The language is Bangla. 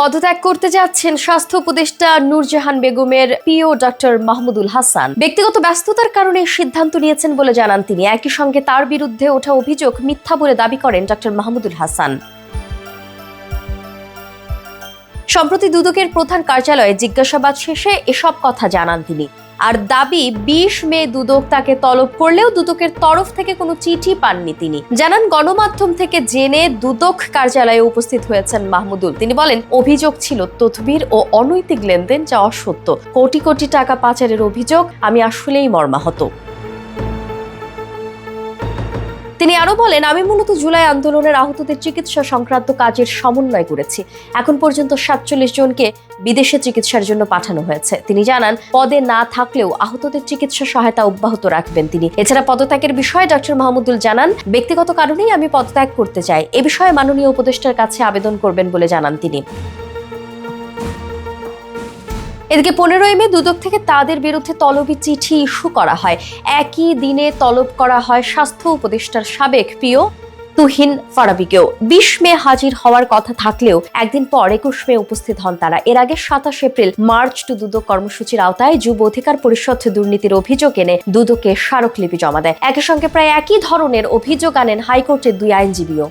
পদত্যাগ করতে যাচ্ছেন স্বাস্থ্য উপদেষ্টা নূরজাহান বেগমের পিও ডক্টর মাহমুদুল হাসান। ব্যক্তিগত ব্যস্ততার কারণে সিদ্ধান্ত নিয়েছেন বলে জানান তিনি। একই সঙ্গে তার বিরুদ্ধে ওঠা অভিযোগ মিথ্যা বলে দাবি করেন ডক্টর মাহমুদুল হাসান। সম্প্রতি দুদকের প্রধান কার্যালয়ে জিজ্ঞাসাবাদ শেষে এসব কথা জানান তিনি। আর দাবি ২০ মে দুদক তাকে তলব করলেও দুদকের তরফ থেকে কোনো চিঠি পাননি তিনি। জানান গণমাধ্যম থেকে জেনে দুদক কার্যালয়ে উপস্থিত হয়েছেন মাহমুদুল। তিনি বলেন, অভিযোগ ছিল তদবির ও অনৈতিক লেনদেন, যা অসত্য। কোটি কোটি টাকা পাচারের অভিযোগ, আমি আসলেই মর্মাহত। তিনি আরো বলেন, আমি মূলত জুলাই আন্দোলনের আহতদের চিকিৎসা সংক্রান্ত কাজের সমন্বয় করেছি। এখন পর্যন্ত ৪৭ জনকে বিদেশে চিকিৎসার জন্য পাঠানো হয়েছে। তিনি জানান, পদে না থাকলেও আহতদের চিকিৎসা সহায়তা অব্যাহত রাখবেন তিনি। এছাড়া পদত্যাগের বিষয়ে ডক্টর মাহমুদুল জানান, ব্যক্তিগত কারণেই আমি পদত্যাগ করতে চাই। এ বিষয়ে মাননীয় উপদেষ্টার কাছে আবেদন করবেন বলে জানান তিনি। এদিকে ১৫ মে দুদক থেকে তাদের বিরুদ্ধে তলবি চিঠি ইস্যু করা হয়। একই দিনে তলব করা হয় স্বাস্থ্য উপদেষ্টার সাবেক পিও তুহিন ফারাবীকেও। ২০ মে হাজির হওয়ার কথা থাকলেও একদিন পর ২১ মে উপস্থিত হন তারা। এর আগে ২৭ এপ্রিল মার্চ টু দুদক কর্মসূচির আওতায় যুব অধিকার পরিষদ দুর্নীতির অভিযোগ এনে দুদকে স্মারকলিপি জমা দেয়। একই সঙ্গে প্রায় একই ধরনের অভিযোগ আনেন হাইকোর্টের ২ আইনজীবীও।